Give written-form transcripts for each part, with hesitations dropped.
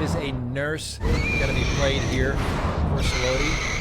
is a nurse going to be played here for Saloedi.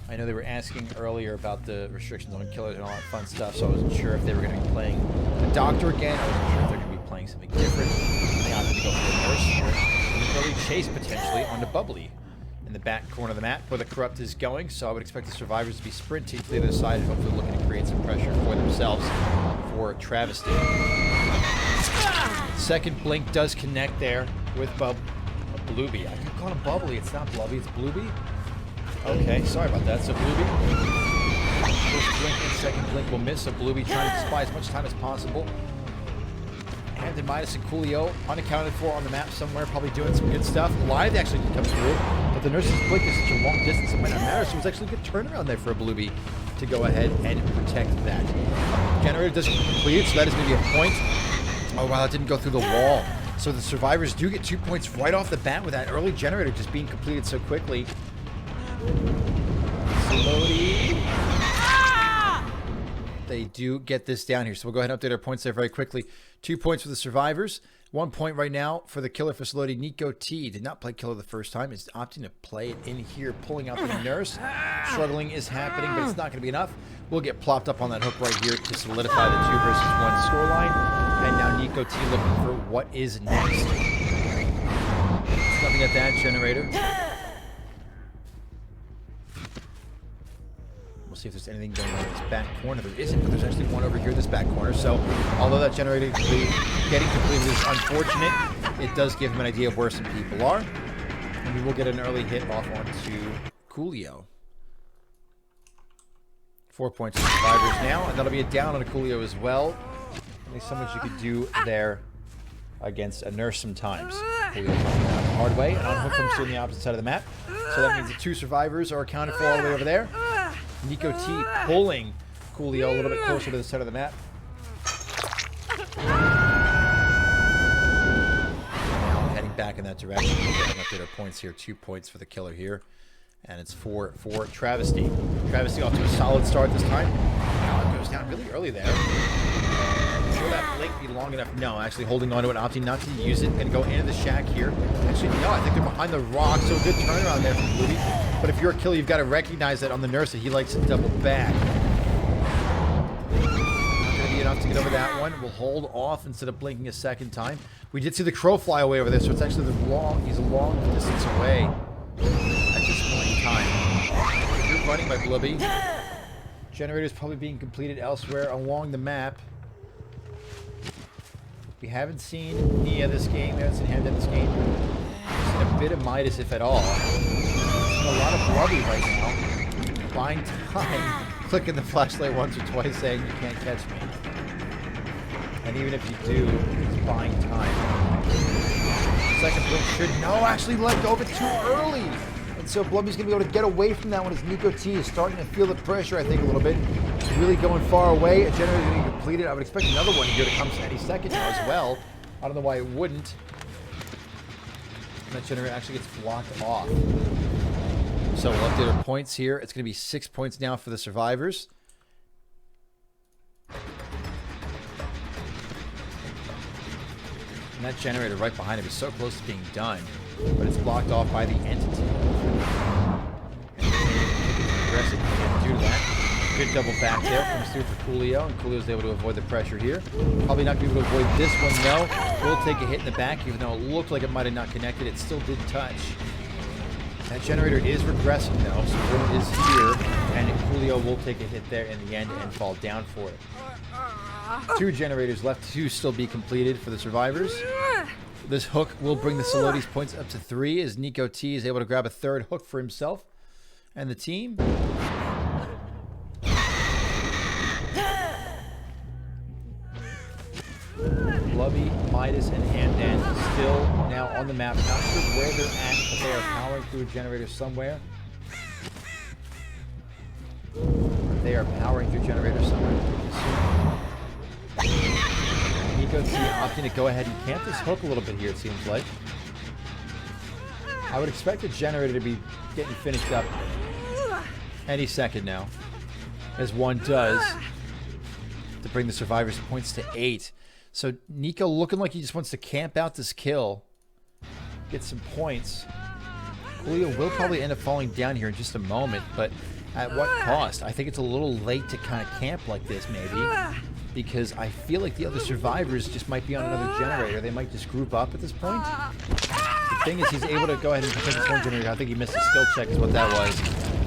I know they were asking earlier about the restrictions on killers and all that fun stuff, so I wasn't sure if they were going to be playing a doctor again. I wasn't sure if they're going to be playing something different. They opted to go for a nurse here. And an early chase, potentially, onto Bubbly in the back corner of the map where the Corrupt is going, so I would expect the survivors to be sprinting to the other side and hopefully looking to create some pressure for themselves for Travesty. Second blink does connect there with Blueby. I keep calling him Bubbly. It's not Blubby, it's Blueby. Okay, sorry about that. So Blueby, first blink and second blink will miss. So Blueby trying to spy as much time as possible. And Midas and Coolio unaccounted for on the map somewhere, probably doing some good stuff. Live actually did come through, but the nurse's blink is such a long distance it might not matter. So it was actually a good turnaround there for a Blueby to go ahead and protect that. Generator doesn't complete it, so that is going to be a point. Oh wow, that didn't go through the wall. So the survivors do get 2 points right off the bat with that early generator just being completed so quickly. Saloedi. They do get this down here, so we'll go ahead and update our points there very quickly. 2 points for the survivors. 1 point right now for the killer for Saloedi. Nico T did not play killer the first time. Is opting to play it in here, pulling out the nurse. Struggling is happening, but it's not going to be enough. We'll get plopped up on that hook right here to solidify the 2 versus 1 scoreline. And now Nico T looking for what is next. It's nothing at that generator. See if there's anything going on in this back corner. There isn't, but there's actually one over here in this back corner. So, although that generator getting completed is unfortunate, it does give him an idea of where some people are. And we will get an early hit off onto Coolio. 4 points for survivors now, and that'll be a down on a Coolio as well. Only so much you could do there against a nurse sometimes. Coolio's going down the hard way, and unhook him still on the opposite side of the map. So that means the 2 survivors are accounted for all the way over there. Nico T pulling Coolio a little bit closer to the center of the map. Now heading back in that direction. We'll update our points here. 2 points for the killer here. And it's 4 for Travesty. Travesty off to a solid start this time. Now it goes down really early there. Will that blink be long enough? No, actually holding on to it, opting not to use it. Going to go into the shack here. Actually, no, I think they're behind the rock, so a good turnaround there from Blueby. But if you're a killer, you've got to recognize that on the nurse that he likes to double back. Not going to be enough to get over that one. We'll hold off instead of blinking a second time. We did see the crow fly away over there, so it's actually he's a long distance away at this point in time. You're running by Blueby. Generator's probably being completed elsewhere along the map. We haven't seen Nia this game. We haven't seen Hamden this game. We've seen a bit of Midas, if at all. A lot of Blubby right now. Buying time. Clicking the flashlight once or twice saying you can't catch me. And even if you do, it's buying time. Second blink should actually let go of it too early. And so Blubby's going to be able to get away from that one as Nico T is starting to feel the pressure, I think, a little bit. He's really going far away. A generator getting completed. I would expect another one here to come any second now as well. I don't know why it wouldn't. And that generator actually gets blocked off. So we'll update our points here. It's going to be 6 points now for the survivors. And that generator right behind him is so close to being done, but it's blocked off by the entity. Aggressive due to that. Good double back there comes through for Coolio, and Coolio's able to avoid the pressure here. Probably not going to be able to avoid this one, though. Will take a hit in the back, even though it looked like it might have not connected. It still did touch. That generator is regressing, though, so Will is here, and Coolio will take a hit there in the end and fall down for it. 2 generators left to still be completed for the survivors. This hook will bring the Saloedi's points up to 3 as Nico T is able to grab a 3rd hook for himself and the team. Blubby, Midas, and Hamdan still now on the map. Not sure where they're at, but they are powering through a generator somewhere. They are powering through generators somewhere. Nico T opting to go ahead and camp this hook a little bit here, it seems like. I would expect the generator to be getting finished up any second now, as one does, to bring the survivors' points to 8. So Nico looking like he just wants to camp out this kill. Get some points. Julio will probably end up falling down here in just a moment, but at what cost? I think it's a little late to kind of camp like this, maybe, because I feel like the other survivors just might be on another generator. They might just group up at this point. The thing is, he's able to go ahead and protect this one generator. I think he missed a skill check is what that was.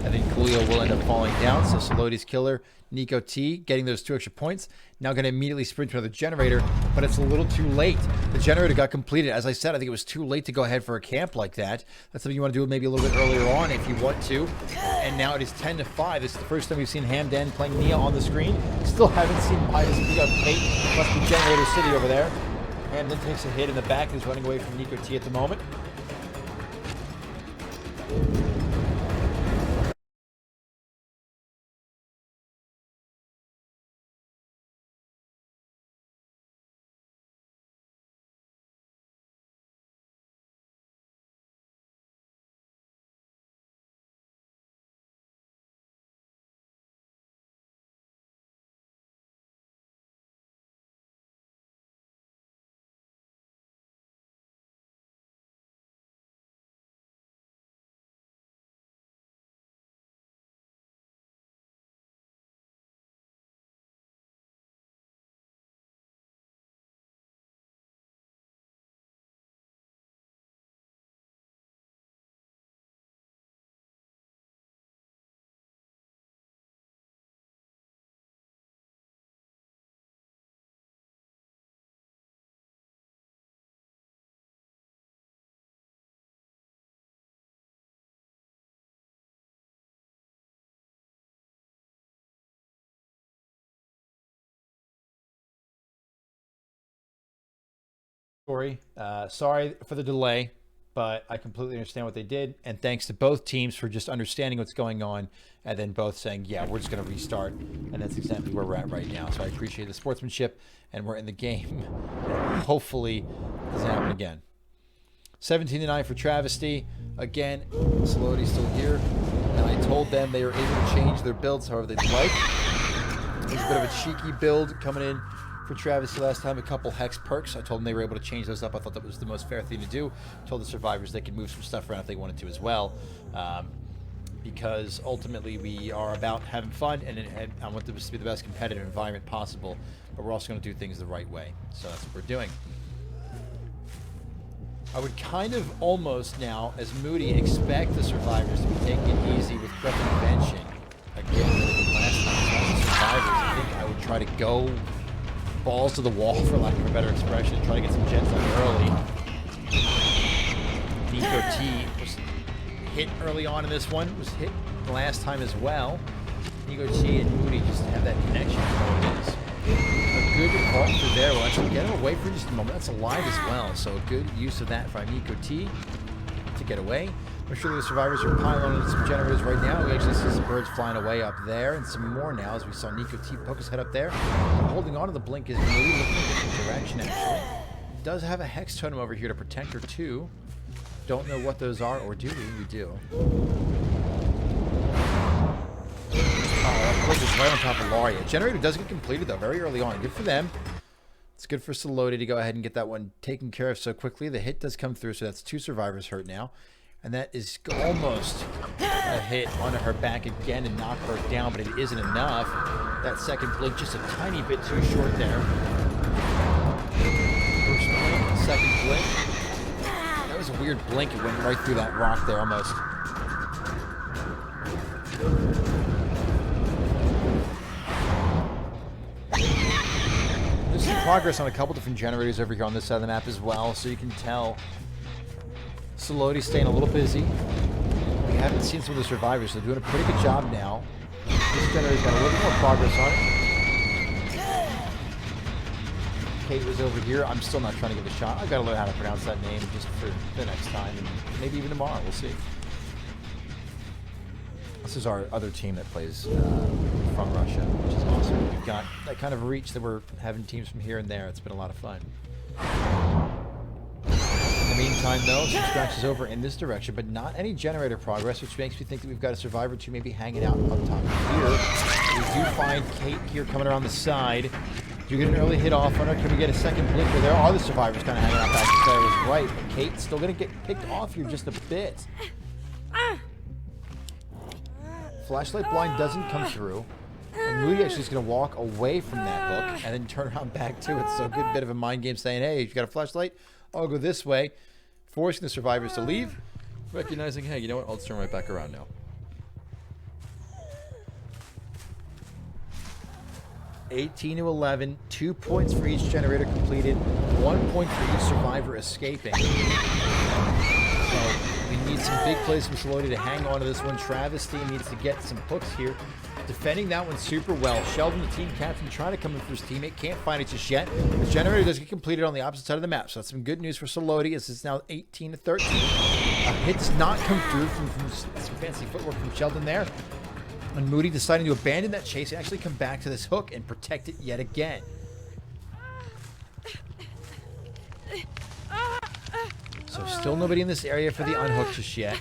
I think Julio will end up falling down, so Saloedi's killer, Nico T, getting those 2 extra points. Now going to immediately sprint to another generator, but it's a little too late. The generator got completed. As I said, I think it was too late to go ahead for a camp like that. That's something you want to do maybe a little bit earlier on if you want to. And now it is 10-5. This is the first time we've seen Hamdan playing Nia on the screen. Still haven't seen Midas pick up Kate. Must be Generator City over there. Hamdan takes a hit in the back and is running away from Nico T at the moment. Sorry for the delay, but I completely understand what they did. And thanks to both teams for just understanding what's going on and then both saying, yeah, we're just going to restart. And that's exactly where we're at right now. So I appreciate the sportsmanship, and we're in the game. Hopefully it doesn't happen again. 17-9 for Travesty. Again, Saloedi's still here. And I told them they were able to change their builds however they'd like. There's a bit of a cheeky build coming in for Travesty last time, a couple hex perks. I told them they were able to change those up. I thought that was the most fair thing to do. Told the survivors they could move some stuff around if they wanted to as well, because ultimately we are about having fun, and I want this to be the best competitive environment possible, but we're also going to do things the right way. So that's what we're doing. I would kind of almost now, as Moody, expect the survivors to be taking it easy with prep intervention. Again, last time the survivors, I think I would try to go balls to the wall, for lack of a better expression, try to get some gens on early. Nico T was hit early on in this one, was hit the last time as well. Nico T and Moody just have that connection. A good call through there. We'll actually get him away for just a moment. That's alive as well, so a good use of that from Nico T to get away. I'm sure the survivors are piling on some generators right now. We actually see some birds flying away up there, and some more now as we saw Nico T poke his head up there. Holding on to the blink is Moody, looking in a different direction actually. Does have a hex totem over here to protect her too. Don't know what those are, or do we? We do. Oh, that blink is right on top of Laria. Generator does get completed though, very early on. Good for them. It's good for Saloedi to go ahead and get that one taken care of so quickly. The hit does come through, so that's 2 survivors hurt now. And that is almost a hit onto her back again and knock her down, but it isn't enough. That second blink just a tiny bit too short there. First blink, second blink. That was a weird blink. It went right through that rock there almost. There's some progress on a couple different generators over here on this side of the map as well, so you can tell Saloedi's staying a little busy. We haven't seen some of the survivors, so they're doing a pretty good job now. This generator's got a little bit more progress on it. Kate was over here. I'm still not trying to give a shot. I've got to learn how to pronounce that name just for the next time, and maybe even tomorrow. We'll see. This is our other team that plays from Russia, which is awesome. We've got that kind of reach that we're having teams from here and there. It's been a lot of fun. In the meantime, though, some scratches over in this direction, but not any generator progress, which makes me think that we've got a survivor 2 maybe hanging out on top of here. We do find Kate here coming around the side. Do we get an early hit off on her? Can we get a second blinker? There are the survivors kind of hanging out back. So I was right. But Kate's still going to get picked off here just a bit. Flashlight blind doesn't come through. And Moody actually is going to walk away from that hook and then turn around back to it. So a good bit of a mind game saying, hey, you got a flashlight? I'll go this way. Forcing the survivors to leave. Recognizing, hey, you know what? I'll just turn right back around now. 18-11, 2 points for each generator completed, 1 point for each survivor escaping. So we need some big plays from Saloedi to hang on to this one. Travesty needs to get some hooks here. Defending that one super well. Sheldon, the team captain, trying to come in for his teammate. Can't find it just yet. The generator does get completed on the opposite side of the map. So that's some good news for Saloedi as it's now 18-13. A hit does not come through from some fancy footwork from Sheldon there. And Moody deciding to abandon that chase and actually come back to this hook and protect it yet again. So still nobody in this area for the unhook just yet.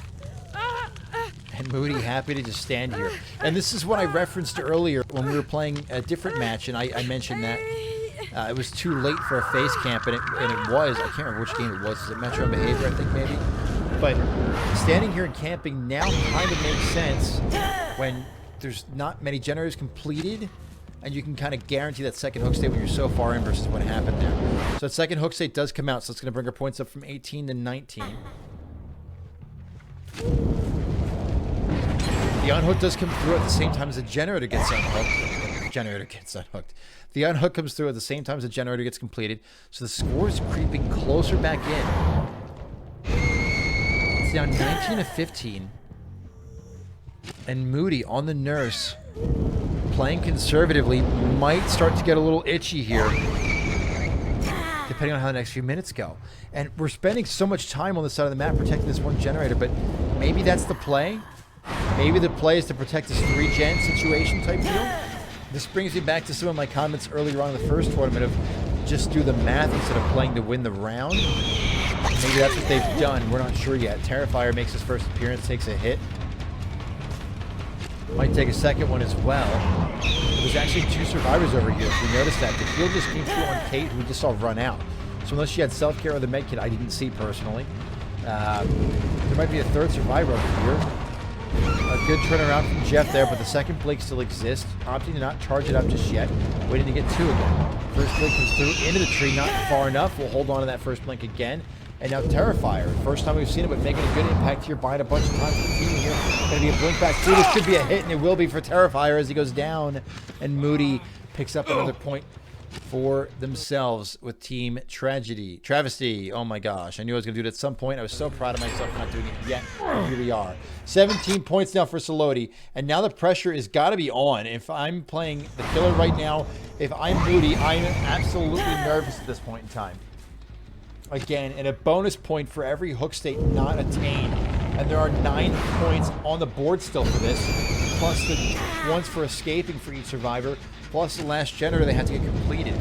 And Moody happy to just stand here. And this is what I referenced earlier when we were playing a different match, and I mentioned that it was too late for a face camp, and it was. I can't remember which game it was. Was it Metro and Behavior, I think, maybe? But standing here and camping now kind of makes sense when there's not many generators completed, and you can kind of guarantee that second hook state when you're so far in versus what happened there. So that second hook state does come out, so it's going to bring our points up from 18 to 19. The unhook does come through at the same time as the generator gets unhooked. The unhook comes through at the same time as the generator gets completed, so the score is creeping closer back in. It's now 19-15. And Moody on the nurse, playing conservatively, might start to get a little itchy here, depending on how the next few minutes go. And we're spending so much time on this side of the map protecting this one generator, but maybe that's the play. Maybe the play is to protect this 3-gen situation type deal. This brings me back to some of my comments earlier on in the first tournament of just do the math instead of playing to win the round. Maybe that's what they've done. We're not sure yet. Terrifier makes his first appearance, takes a hit. Might take a second one as well. There's actually 2 survivors over here. If you notice that, the kill just came through on Kate, who we just saw run out. So unless she had self-care or the med kit, I didn't see personally. There might be a 3rd survivor over here. A good turnaround from Jeff there, but the second blink still exists. Opting to not charge it up just yet. Waiting to get 2 again. First blink comes through into the tree, not far enough. We'll hold on to that first blink again. And now Terrifier. First time we've seen it, but making a good impact here, buying a bunch of time for the team here. Going to be a blink back through. This could be a hit, and it will be for Terrifier as he goes down. And Moody picks up another point for themselves with Team Travesty. Oh my gosh. I knew I was going to do it at some point. I was so proud of myself for not doing it yet. Here we are. 17 points now for Saloedi. And now the pressure has got to be on. If I'm playing the killer right now, if I'm Moody, I'm absolutely nervous at this point in time. Again, and a bonus point for every hook state not attained. And there are 9 points on the board still for this, plus the ones for escaping for each survivor, plus the last generator they had to get completed.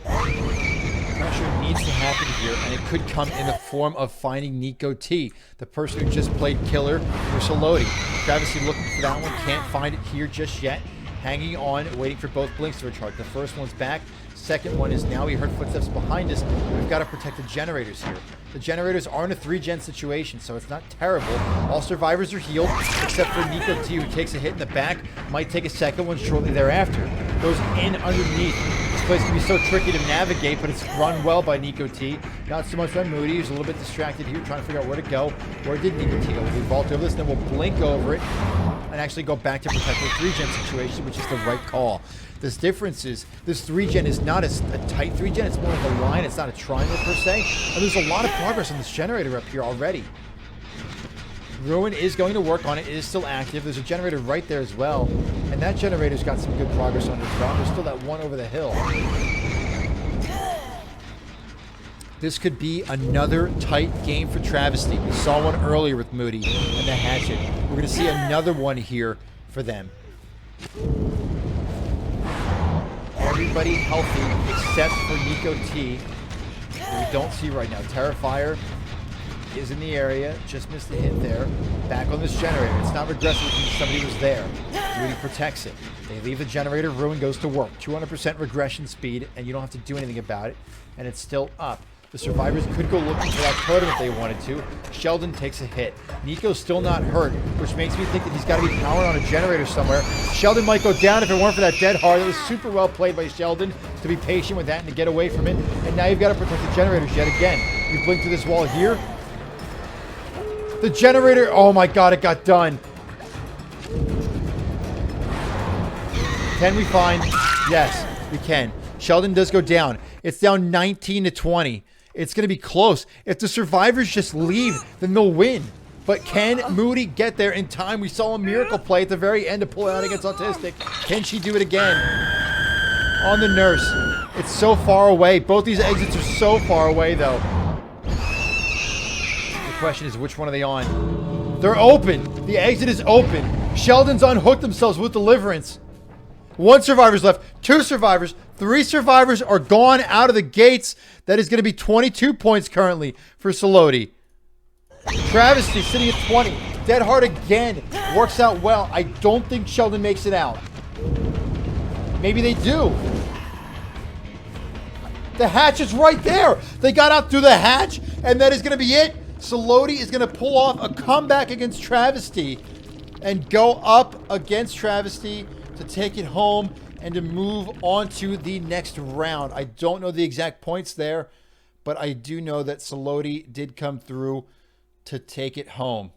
Pressure needs to happen here, and it could come in the form of finding Nico T, the person who just played killer for Saloedi. Travesty looking for that one, can't find it here just yet. Hanging on, waiting for both blinks to recharge. The first one's back. Second one is now. We heard footsteps behind us. We've got to protect the generators here. The generators are in a 3-gen situation, so it's not terrible. All survivors are healed, except for Nico T, who takes a hit in the back. Might take a second one shortly thereafter. Goes in underneath. This place can be so tricky to navigate, but it's run well by Nico T. Not so much by Moody, who's a little bit distracted here, trying to figure out where to go. Where did Nico T go? We vault over this, then we'll blink over it, and actually go back to protect the 3-gen situation, which is the right call. This difference is this 3-gen is not a tight 3-gen. It's more of a line. It's not a triangle per se. And there's a lot of progress on this generator up here already. Ruin is going to work on it. It is still active. There's a generator right there as well. And that generator's got some good progress on it as well. There's still that one over the hill. This could be another tight game for Travesty. We saw one earlier with Moody and the Hatchet. We're going to see another one here for them. Everybody healthy except for Nico T, who we don't see right now. Terrifier is in the area. Just missed the hit there. Back on this generator. It's not regressive because somebody was there. Moody protects it. They leave the generator. Ruin goes to work. 200% regression speed, and you don't have to do anything about it. And it's still up. The survivors could go looking for that totem if they wanted to. Sheldon takes a hit. Nico's still not hurt, which makes me think that he's got to be powered on a generator somewhere. Sheldon might go down if it weren't for that dead hard. It was super well played by Sheldon to be patient with that and to get away from it. And now you've got to protect the generators yet again. You blink through this wall here. The generator, oh my god, it got done. Can we find? Yes, we can. Sheldon does go down. It's down 19-20. It's going to be close. If the survivors just leave, then they'll win. But can Moody get there in time? We saw a miracle play at the very end to pull it out against Autistic. Can she do it again? On the nurse. It's so far away. Both these exits are so far away, though. The question is, which one are they on? They're open. The exit is open. Sheldon's unhooked themselves with Deliverance. 1 survivor's left. 2 survivors. 3 survivors are gone out of the gates. That is going to be 22 points currently for Saloedi. Travesty sitting at 20. Dead hard again. Works out well. I don't think Sheldon makes it out. Maybe they do. The hatch is right there. They got out through the hatch, and that is going to be it. Saloedi is going to pull off a comeback against Travesty and go up against Travesty to take it home and to move on to the next round. I don't know the exact points there, but I do know that Saloedi did come through to take it home.